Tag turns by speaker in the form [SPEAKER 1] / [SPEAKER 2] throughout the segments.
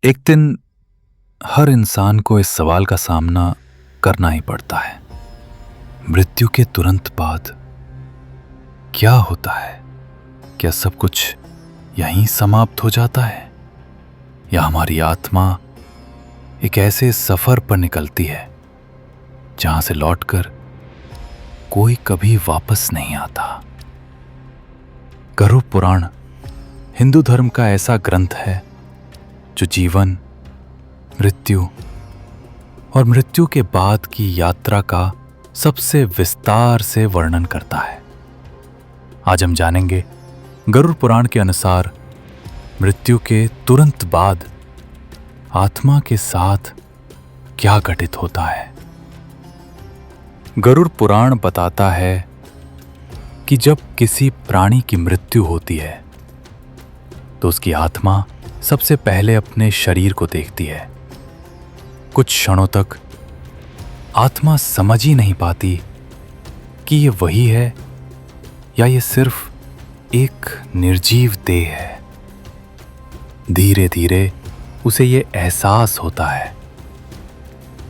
[SPEAKER 1] एक दिन हर इंसान को इस सवाल का सामना करना ही पड़ता है। मृत्यु के तुरंत बाद क्या होता है? क्या सब कुछ यहीं समाप्त हो जाता है, या हमारी आत्मा एक ऐसे सफर पर निकलती है जहां से लौटकर कोई कभी वापस नहीं आता? गरुड़ पुराण हिंदू धर्म का ऐसा ग्रंथ है जो जीवन, मृत्यु और मृत्यु के बाद की यात्रा का सबसे विस्तार से वर्णन करता है। आज हम जानेंगे गरुड़ पुराण के अनुसार मृत्यु के तुरंत बाद आत्मा के साथ क्या घटित होता है। गरुड़ पुराण बताता है कि जब किसी प्राणी की मृत्यु होती है तो उसकी आत्मा सबसे पहले अपने शरीर को देखती है। कुछ क्षणों तक आत्मा समझ ही नहीं पाती कि ये वही है या ये सिर्फ एक निर्जीव देह है। धीरे धीरे उसे ये एहसास होता है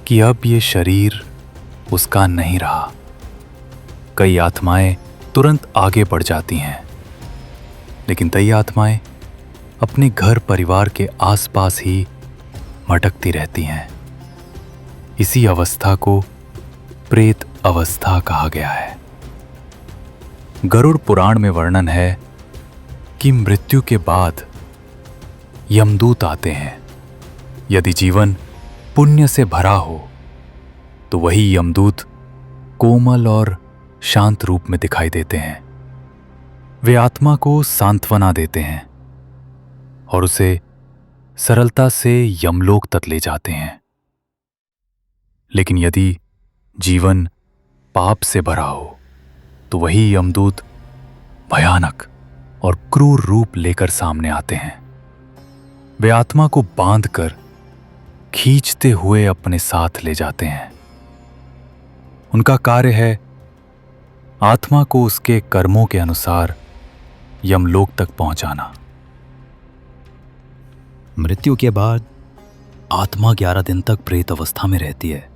[SPEAKER 1] कि अब ये शरीर उसका नहीं रहा। कई आत्माएं तुरंत आगे बढ़ जाती हैं, लेकिन कई आत्माएं अपने घर परिवार के आसपास ही भटकती रहती हैं। इसी अवस्था को प्रेत अवस्था कहा गया है। गरुड़ पुराण में वर्णन है कि मृत्यु के बाद यमदूत आते हैं। यदि जीवन पुण्य से भरा हो तो वही यमदूत कोमल और शांत रूप में दिखाई देते हैं। वे आत्मा को सांत्वना देते हैं और उसे सरलता से यमलोक तक ले जाते हैं। लेकिन यदि जीवन पाप से भरा हो तो वही यमदूत भयानक और क्रूर रूप लेकर सामने आते हैं। वे आत्मा को बांधकर खींचते हुए अपने साथ ले जाते हैं। उनका कार्य है आत्मा को उसके कर्मों के अनुसार यमलोक तक पहुंचाना।
[SPEAKER 2] मृत्यु के बाद आत्मा 11 दिन तक प्रेत अवस्था में रहती है।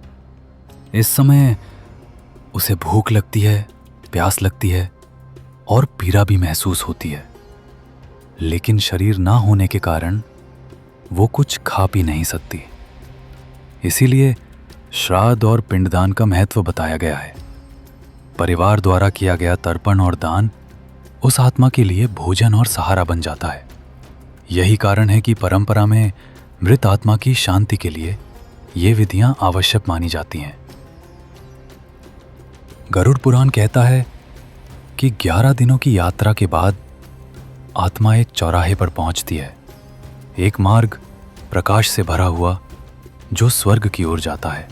[SPEAKER 2] इस समय उसे भूख लगती है, प्यास लगती है और पीड़ा भी महसूस होती है, लेकिन शरीर ना होने के कारण वो कुछ खा पी नहीं सकती। इसीलिए श्राद्ध और पिंडदान का महत्व बताया गया है। परिवार द्वारा किया गया तर्पण और दान उस आत्मा के लिए भोजन और सहारा बन जाता है। यही कारण है कि परंपरा में मृत आत्मा की शांति के लिए ये विधियां आवश्यक मानी जाती हैं। गरुड़ पुराण कहता है कि 11 दिनों की यात्रा के बाद आत्मा एक चौराहे पर पहुंचती है। एक मार्ग प्रकाश से भरा हुआ जो स्वर्ग की ओर जाता है,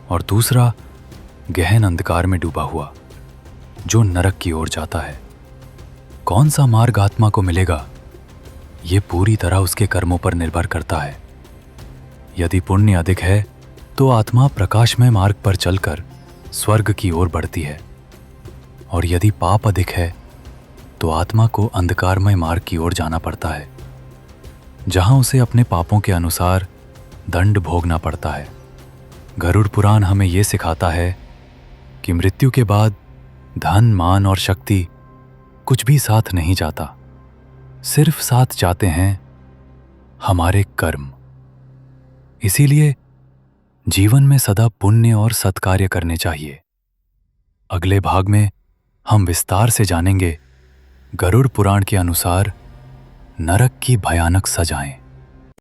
[SPEAKER 2] और दूसरा गहन अंधकार में डूबा हुआ जो नरक की ओर जाता है। कौन सा मार्ग आत्मा को मिलेगा, ये पूरी तरह उसके कर्मों पर निर्भर करता है। यदि पुण्य अधिक है तो आत्मा प्रकाशमय मार्ग पर चलकर स्वर्ग की ओर बढ़ती है, और यदि पाप अधिक है तो आत्मा को अंधकारमय मार्ग की ओर जाना पड़ता है, जहां उसे अपने पापों के अनुसार दंड भोगना पड़ता है। गरुड़ पुराण हमें यह सिखाता है कि मृत्यु के बाद धन, मान और शक्ति कुछ भी साथ नहीं जाता। सिर्फ साथ जाते हैं हमारे कर्म। इसीलिए जीवन में सदा पुण्य और सत्कार्य करने चाहिए। अगले भाग में हम विस्तार से जानेंगे गरुड़ पुराण के अनुसार नरक की भयानक सजाएं।